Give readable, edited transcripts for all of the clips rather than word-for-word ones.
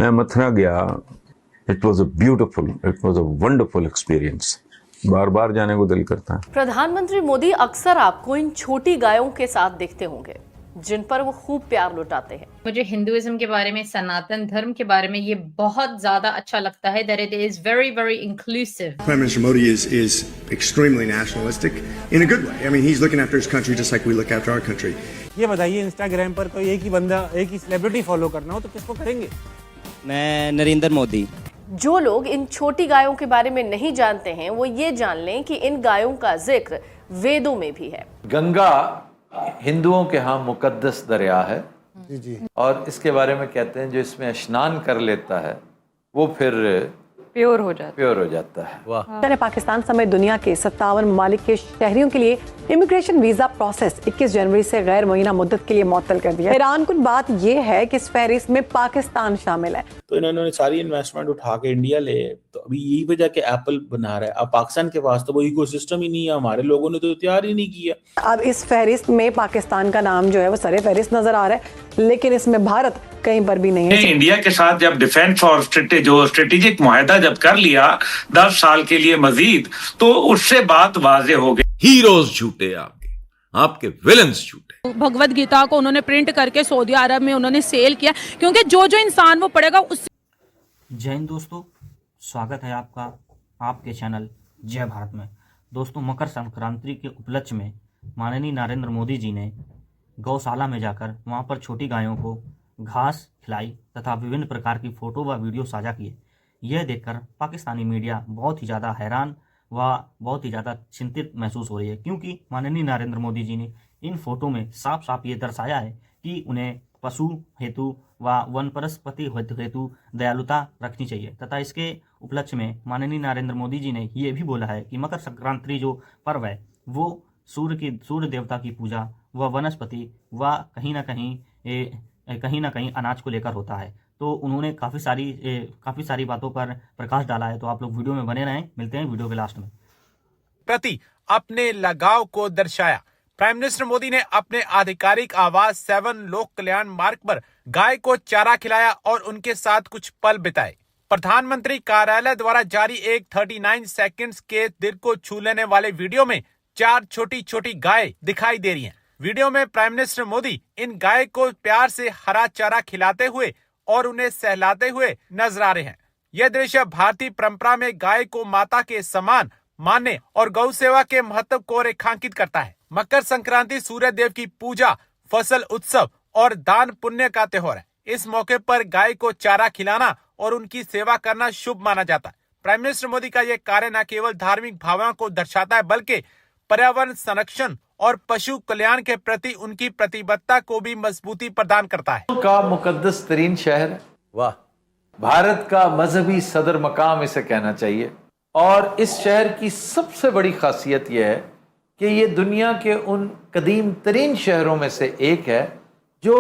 मैं मथुरा गया, it was a wonderful experience. बार बार जाने को दिल करता है। प्रधानमंत्री मोदी अक्सर आपको इन छोटी गायों के साथ देखते होंगे जिन पर वो खूब प्यार लुटाते हैं। मुझे हिंदुइज्म के बारे में, सनातन धर्म के बारे में ये बहुत ज्यादा अच्छा लगता है that it is very very inclusive. Prime Minister Modi is extremely nationalistic in a good way. I mean, he's looking after his country just like we look after our country. ये बताइए, इंस्टाग्राम पर कोई एक ही बंदा, एक ही celebrity follow करना हो तो किसको करेंगे? मैं नरेंद्र मोदी। जो लोग इन छोटी गायों के बारे में नहीं जानते हैं वो ये जान लें कि इन गायों का जिक्र वेदों में भी है। गंगा हिंदुओं के यहाँ मुकद्दस दरिया है जी। और इसके बारे में कहते हैं जो इसमें स्नान कर लेता है वो फिर प्योर हो जाता है। वाह। पाकिस्तान समेत दुनिया के 57 ममालिक के शहरियों के लिए इमिग्रेशन वीजा प्रोसेस 21 जनवरी से गैर मुअय्यना मुद्दत के लिए मुअत्तल कर दिया। हैरान कुन बात यह है कि इस फहरिस्त में पाकिस्तान शामिल है। तो इन्होंने सारी इन्वेस्टमेंट उठा के इंडिया ले, तो अभी यही वजह के एप्पल बना रहा है। अब पाकिस्तान के पास तो वो इकोसिस्टम ही नहीं है, हमारे लोगों ने तो तैयार ही नहीं किया। अब इस फहरिस्त में पाकिस्तान का नाम जो है वो सरे फहरिस्त नजर आ रहा है, लेकिन इसमें भारत कहीं पर भी नहीं है। इंडिया के साथ जब डिफेंस और जो स्ट्रेटेजिक मुआहदा जब कर लिया 10 साल के लिए मजीद, तो उससे बात वाजे हो गई। हीरोज झूठे आपके विलन्स झूठे। भगवत गीता को उन्होंने प्रिंट करके सऊदी अरब में उन्होंने सेल किया, क्योंकि जो इंसान वो पढ़ेगा उस। जय हिंद दोस्तों, स्वागत है आपका आपके चैनल जय भारत में। दोस्तों, मकर संक्रांति के उपलक्ष्य में माननीय नरेंद्र मोदी जी ने गौशाला में जाकर वहां पर छोटी गायों को घास खिलाई तथा विभिन्न प्रकार की फोटो व वीडियो साझा किए। यह देखकर पाकिस्तानी मीडिया बहुत ही ज़्यादा हैरान व बहुत ही ज़्यादा चिंतित महसूस हो रही है, क्योंकि माननीय नरेंद्र मोदी जी ने इन फोटो में साफ साफ ये दर्शाया है कि उन्हें पशु हेतु व वनस्पति हेतु दयालुता रखनी चाहिए तथा इसके उपलक्ष्य में माननीय नरेंद्र मोदी जी ने ये भी बोला है कि मकर संक्रांति जो पर्व है वो सूर्य देवता की पूजा व वनस्पति व कहीं ना कहीं अनाज को लेकर होता है। तो उन्होंने काफ़ी सारी बातों पर प्रकाश डाला है। तो आप लोग वीडियो में बने रहें, मिलते हैं वीडियो के लास्ट में। प्रति अपने लगाव को दर्शाया। प्राइम मिनिस्टर मोदी ने अपने आधिकारिक आवास 7 लोक कल्याण मार्ग पर गाय को चारा खिलाया और उनके साथ कुछ पल बिताए। प्रधानमंत्री कार्यालय द्वारा जारी एक 39 सेकंड्स के दिल को छू लेने वाले वीडियो में 4 छोटी छोटी गाय दिखाई दे रही हैं। वीडियो में प्राइम मिनिस्टर मोदी इन गाय को प्यार से हरा चारा खिलाते हुए और उन्हें सहलाते हुए नजर आ रहे हैं। यह दृश्य भारतीय परंपरा में गाय को माता के समान मानने और गौ सेवा के महत्व को रेखांकित करता है। मकर संक्रांति सूर्य देव की पूजा, फसल उत्सव और दान पुण्य का त्योहार है। इस मौके पर गाय को चारा खिलाना और उनकी सेवा करना शुभ माना जाता है। प्राइम मिनिस्टर मोदी का यह कार्य न केवल धार्मिक भावना को दर्शाता है, बल्कि पर्यावरण संरक्षण और पशु कल्याण के प्रति उनकी प्रतिबद्धता को भी मजबूती प्रदान करता है। का मुकद्दस तरीन शहर, वाह। भारत का मजहबी सदर मकाम इसे कहना चाहिए। और इस शहर की सबसे बड़ी खासियत यह है कि ये दुनिया के उन कदीम तरीन शहरों में से एक है जो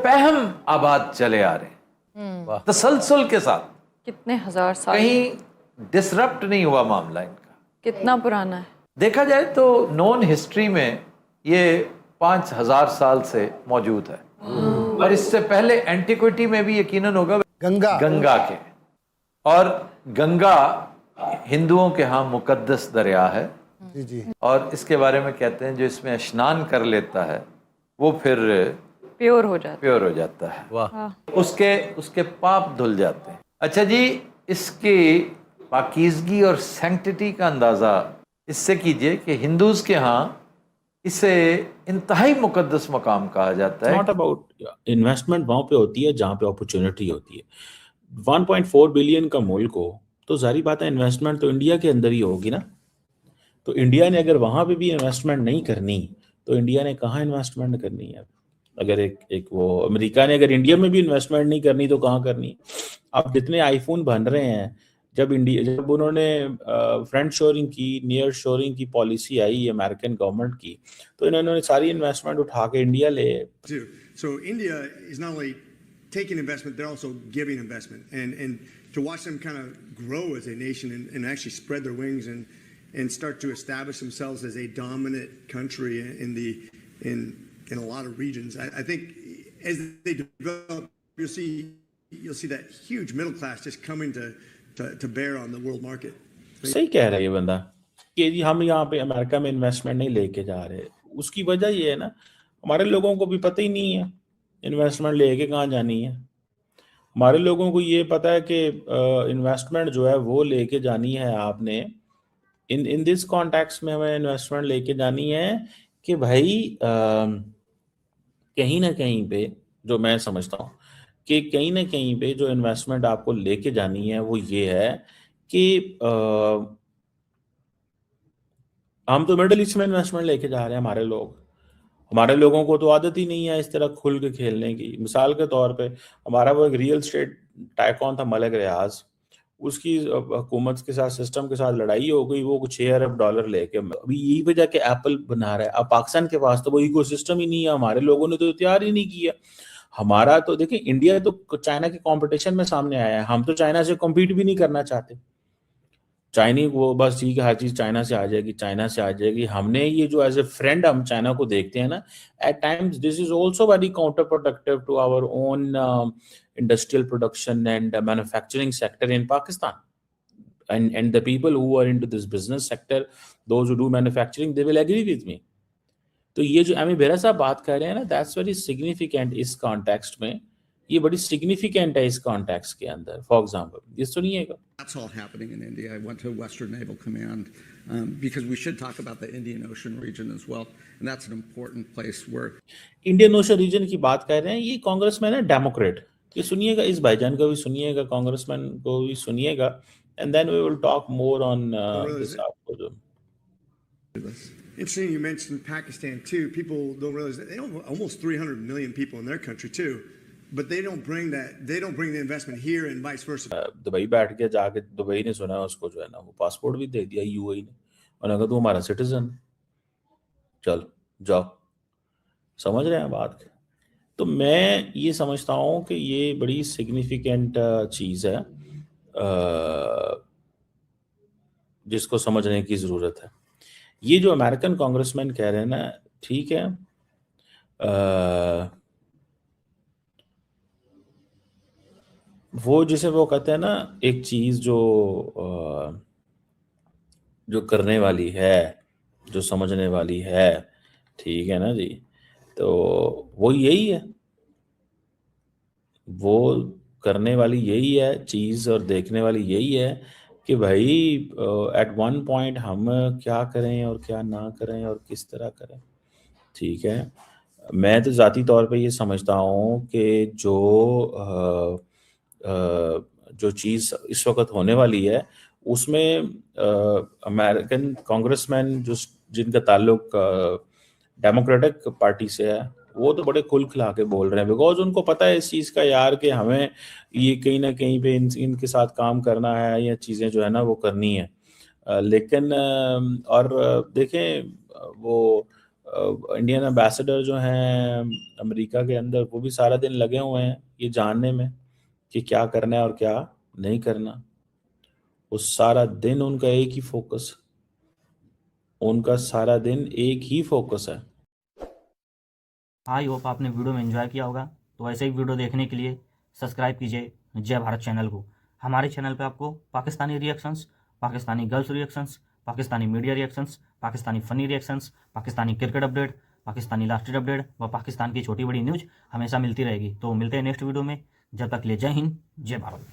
पहम आबाद चले आ रहे हैं, तसलसल के साथ। कितने हजार साल, कहीं डिसरप्ट नहीं हुआ मामला इनका। कितना पुराना है? देखा जाए तो नॉन हिस्ट्री में ये 5000 साल से मौजूद है और इससे पहले एंटिक्विटी में भी यकीनन होगा गंगा के। और गंगा हिंदुओं के यहाँ मुकद्दस दरिया है जी। और इसके बारे में कहते हैं जो इसमें स्नान कर लेता है वो फिर प्योर हो जाता है। वाह। उसके पाप धुल जाते हैं। अच्छा जी, इसकी पाकीज़गी और सैंक्टिटी का अंदाजा इससे कीजिए कि हिंदूज के यहाँ इसे इंतहाई मुकद्दस मकाम कहा जाता है। नॉट अबाउट इन्वेस्टमेंट वहाँ पे होती है जहाँ पे अपॉर्चुनिटी होती है। 1.4 बिलियन का मुल्क हो तो जारी बात है इन्वेस्टमेंट तो इंडिया के अंदर ही होगी ना। तो इंडिया ने अगर वहाँ पे भी इन्वेस्टमेंट नहीं करनी तो इंडिया ने कहाँ इन्वेस्टमेंट करनी है? अगर एक वो अमेरिका ने अगर इंडिया में भी इन्वेस्टमेंट नहीं करनी तो कहाँ करनी? अब जितने आईफोन बन रहे हैं, जब उन्होंने फ्रेंड शोरिंग की, नियर शोरिंग की पॉलिसी आई अमेरिकन गवर्नमेंट की, तो इन्होंने सारी इन्वेस्टमेंट उठा के इंडिया ले। So India is not only taking investment, they're also giving investment, and to watch them kind of grow as a nation and actually spread their wings and start to establish themselves as a dominant country in a lot of regions. I think as they develop, you'll see you'll see that huge middle class just coming to bear on the world market. सही कह रहा है ये बंदा कि जी हम यहाँ पे अमेरिका में इन्वेस्टमेंट नहीं लेके जा रहे। उसकी वजह ये है ना, हमारे लोगों को भी पता ही नहीं है इन्वेस्टमेंट लेके कहाँ जानी है। हमारे लोगों को ये पता है कि इन्वेस्टमेंट जो है वो लेके जानी है आपने इन दिस कॉन्टेक्स्ट में, हमें इन्वेस्टमेंट लेके जानी है कि भाई कहीं ना कहीं पे, जो मैं समझता हूँ कि कहीं ना कहीं पे जो इन्वेस्टमेंट आपको लेके जानी है वो ये है कि हम तो मिडिल ईस्ट में इन्वेस्टमेंट लेके जा रहे हैं। हमारे लोगों को तो आदत ही नहीं है इस तरह खुल के खेलने की। मिसाल के तौर पे हमारा वो एक रियल स्टेट टाइकॉन था मलिक रियाज, उसकी हुकूमत के साथ, सिस्टम के साथ लड़ाई हो गई, वो कुछ $6 अरब लेके अभी यही वजह के एप्पल बना रहा है। अब पाकिस्तान के पास तो वो इकोसिस्टम ही नहीं है, हमारे लोगों ने तो तैयार ही नहीं किया। हमारा तो देखिए, इंडिया तो चाइना के कंपटीशन में सामने आया है, हम तो चाइना से कम्पीट भी नहीं करना चाहते। चाइनी वो बस ठीक है, हर चीज चाइना से आ जाएगी। हमने ये जो एज ए फ्रेंड हम चाइना को देखते हैं ना, at times this is also very counter productive to our own industrial production and manufacturing sector in Pakistan, and the people who are into this business sector, those who do manufacturing, they will agree with me. तो ये जो अमी बेरा साहब बात कर रहे हैं ना, that's very significant इस context में, ये बड़ी significant है इस context के अंदर। For example, ये सुनिएगा। That's all happening in India. I went to Western Naval Command because we should talk about the Indian Ocean region as well, and that's an important place where Indian Ocean region की बात कर रहे हैं, ये congressman है Democrat. ये सुनिएगा, इस भाईजान को भी सुनिएगा, कांग्रेसमैन को भी सुनिएगा, and then we will talk more on this after. Interesting you mentioned Pakistan too. People don't realize that they have almost 300 million people in their country too, but they don't bring the investment here and vice versa. Dubai बैठ के जाके Dubai ने सुना उसको जो है ना वो पासपोर्ट भी दे दिया यूएई ने, और अगर तू हमारा सिटीजन चल जाओ। समझ रहे हैं बात? तो मैं ये समझता हूँ कि ये बड़ी सिग्निफिकेंट चीज़ है जिसको समझने की ज़रूरत है। ये जो अमेरिकन कांग्रेसमैन कह रहे हैं ना, ठीक है, वो जिसे वो कहते हैं ना, एक चीज़ जो करने वाली है, जो समझने वाली है, ठीक है ना जी, तो वो यही है, वो करने वाली यही है चीज़ और देखने वाली यही है कि भाई एट वन पॉइंट हम क्या करें और क्या ना करें और किस तरह करें। ठीक है, मैं तो ज़ाती तौर पे ये समझता हूँ कि जो चीज़ इस वक्त होने वाली है उसमें अमेरिकन कांग्रेसमैन जिनका ताल्लुक डेमोक्रेटिक पार्टी से है, वो तो बड़े खुल खिला के बोल रहे हैं, बिकॉज उनको पता है इस चीज़ का यार कि हमें ये कहीं ना कहीं पे इनके साथ काम करना है, या चीज़ें जो है ना वो करनी है। लेकिन और देखें, वो इंडियन एम्बेसडर जो हैं अमेरिका के अंदर, वो भी सारा दिन लगे हुए हैं ये जानने में कि क्या करना है और क्या नहीं करना। वो सारा दिन उनका एक ही फोकस, उनका सारा दिन एक ही फोकस है। आई होप आपने वीडियो में एंजॉय किया होगा। तो ऐसे ही वीडियो देखने के लिए सब्सक्राइब कीजिए जय भारत चैनल को। हमारे चैनल पे आपको Pakistani reactions, Pakistani girls reactions, Pakistani media reactions, Pakistani funny reactions, Pakistani cricket update, Pakistani last update व पाकिस्तान की छोटी बड़ी न्यूज़ हमेशा मिलती रहेगी। तो मिलते हैं नेक्स्ट वीडियो में, जब तक के लिए जय हिंद, जय भारत।